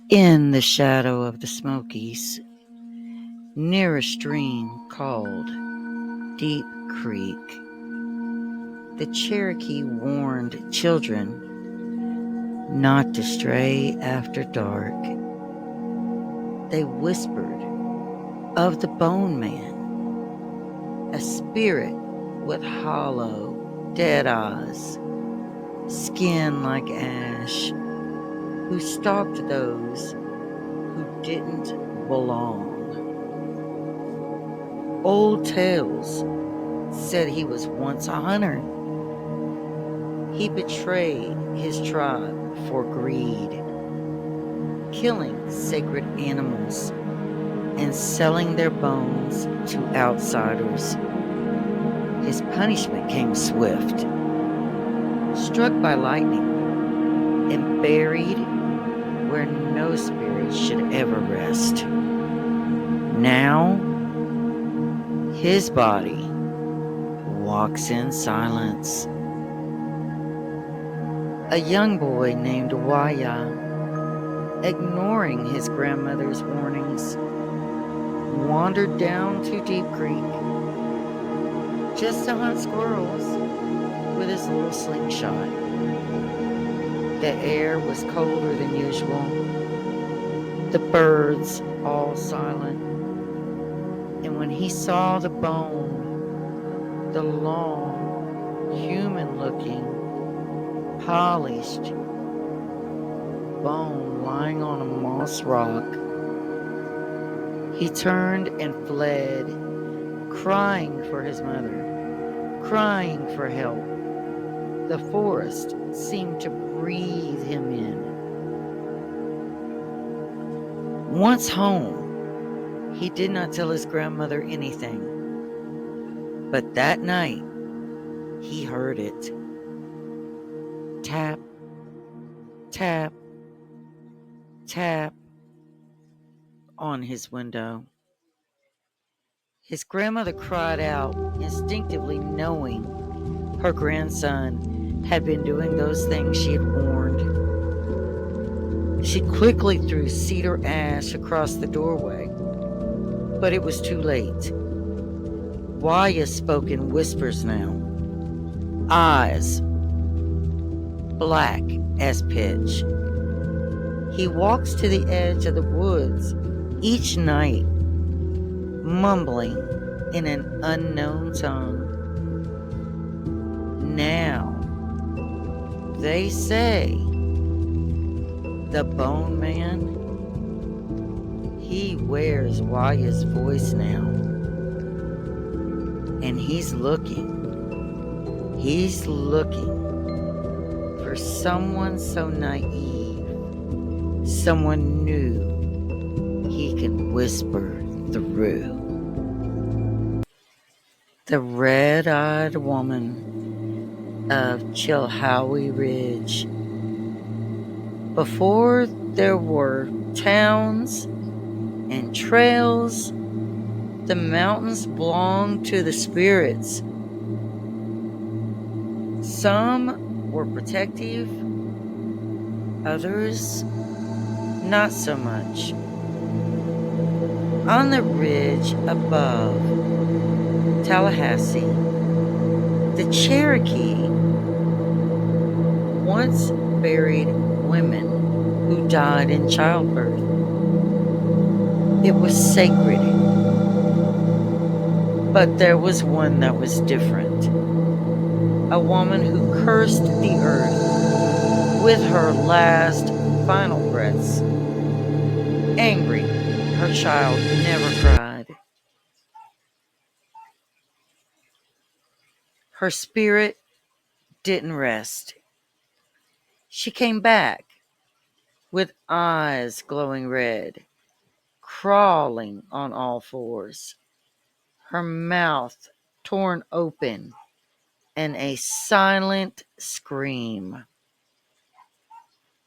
In the shadow of the Smokies, near a stream called Deep Creek, the Cherokee warned children not to stray after dark. They whispered of the Bone Man, a spirit with hollow, dead eyes, skin like ash, who stalked those who didn't belong. Old tales said he was once a hunter. He betrayed his tribe for greed, killing sacred animals and selling their bones to outsiders. His punishment came swift, struck by lightning and buried where no spirit should ever rest. Now, his body walks in silence. A young boy named Waya, ignoring his grandmother's warnings, wandered down to Deep Creek just to hunt squirrels with his little slingshot. The air was colder than usual, the birds all silent, and when he saw the bone, the long, human-looking, polished bone lying on a moss rock, he turned and fled, crying for his mother, crying for help. The forest seemed to breathe him in. Once home, he did not tell his grandmother anything, but that night he heard it. Tap, tap, tap on his window. His grandmother cried out, instinctively knowing her grandson had been doing those things she had warned. She quickly threw cedar ash across the doorway, but it was too late. Waya spoke in whispers now, eyes black as pitch. He walks to the edge of the woods each night, mumbling in an unknown tongue. Now, they say, the Bone Man, he wears Waya's voice now. And he's looking for someone so naive, someone new, he can whisper through. The red-eyed woman of Chilhowie Ridge. Before there were towns and trails, the mountains belonged to the spirits. Some were protective, others not so much. On the ridge above Tallahassee, the Cherokee once buried women who died in childbirth. It was sacred, but there was one that was different. A woman who cursed the earth with her last final breaths. Angry, her child never cried. Her spirit didn't rest. She came back with eyes glowing red, crawling on all fours, her mouth torn open, and a silent scream.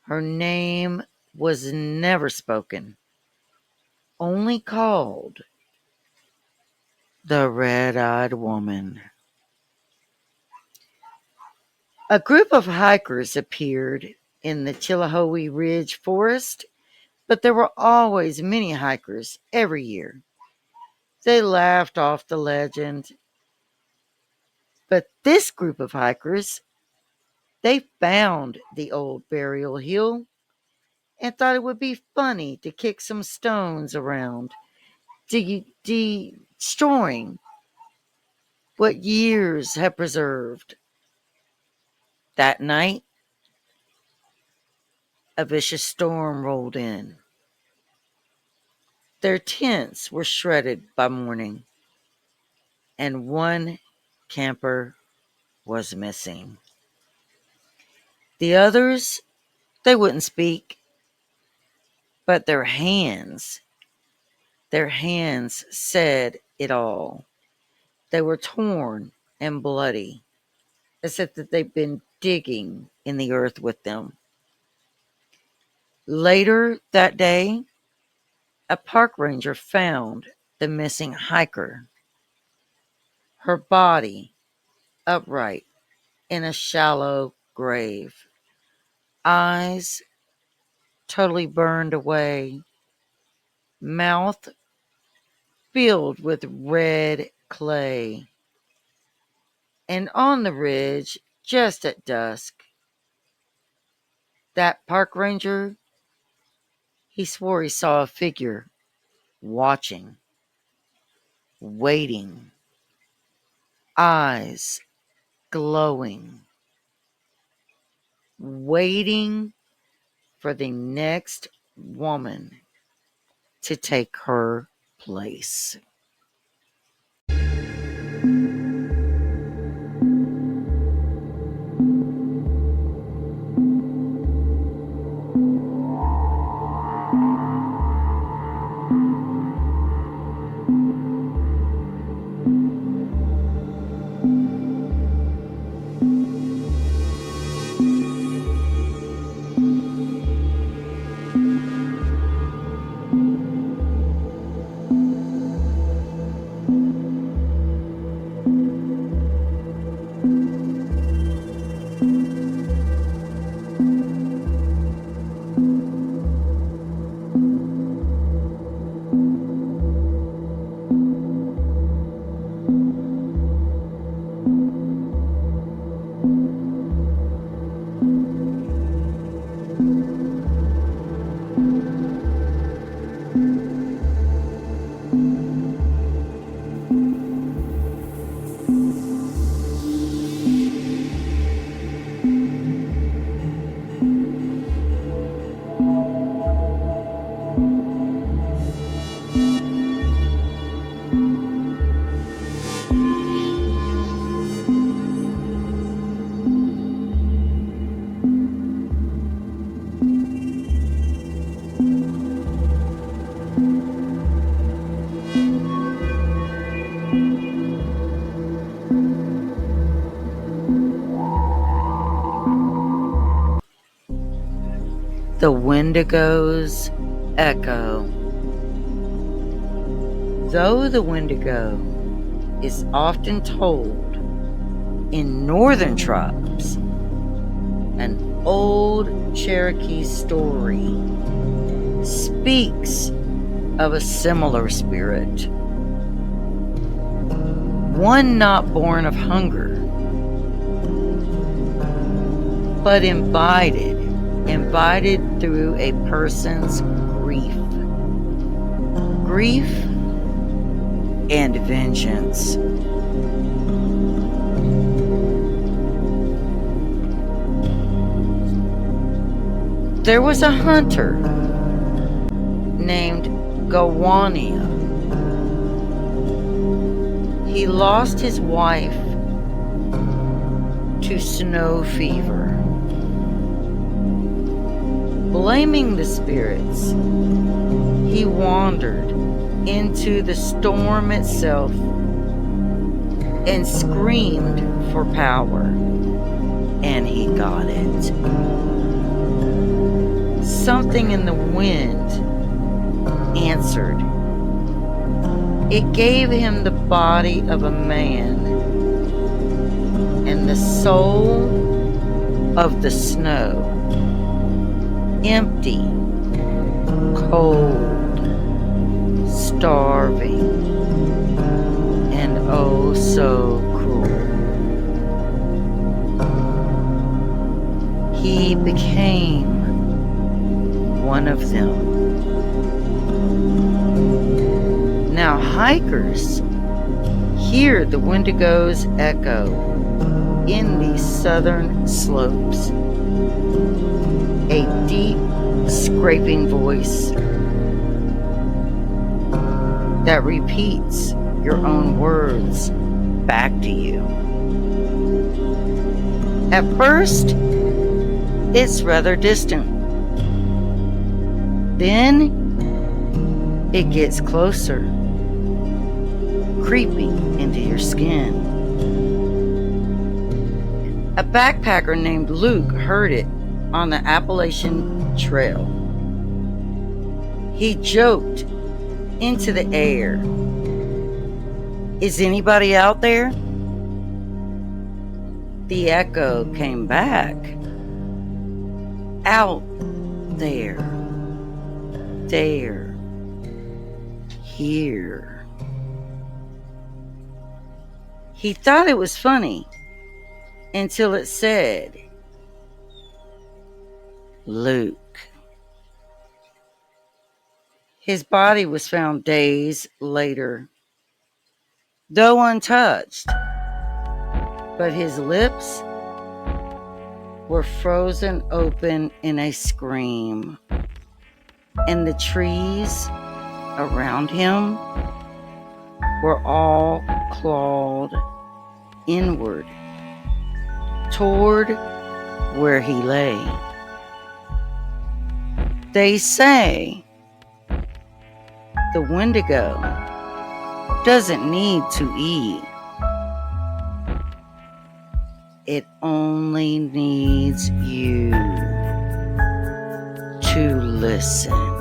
Her name was never spoken, only called the Red-Eyed Woman. A group of hikers appeared in the Chilhowie Ridge forest But there were always many hikers every year. They laughed off the legend. But this group of hikers, they found the old burial hill and thought it would be funny to kick some stones around, destroying what years have preserved. That night, a vicious storm rolled in. Their tents were shredded by morning, and one camper was missing. The others, they wouldn't speak, but their hands said it all. They were torn and bloody, as if that they'd been digging in the earth with them. Later that day, a park ranger found the missing hiker, her body upright in a shallow grave, eyes totally burned away, mouth filled with red clay. And on the ridge, just at dusk, that park ranger, he swore he saw a figure watching, waiting, eyes glowing, waiting for the next woman to take her place. The Wendigo's Echo. Though the Wendigo is often told in northern tribes, an old Cherokee story speaks of a similar spirit, one not born of hunger, but invited through a person's grief and vengeance. There was a hunter named Gawania. He lost his wife to snow fever. Blaming the spirits, he wandered into the storm itself and screamed for power, and he got it. Something in the wind answered. It gave him the body of a man and the soul of the snow, empty cold, starving, and oh so cruel. He became one of them. Now hikers hear the Wendigo's echo in these southern slopes. A deep, scraping voice that repeats your own words back to you. At first, it's rather distant. Then, it gets closer, creeping into your skin. A backpacker named Luke heard it on the Appalachian Trail. He joked into the air, "Is anybody out there?" The echo came back, "Out there, there, here." He thought it was funny until it said, "Luke." His body was found days later, though untouched, but his lips were frozen open in a scream, and the trees around him were all clawed inward toward where he lay. They say the Wendigo doesn't need to eat. It only needs you to listen.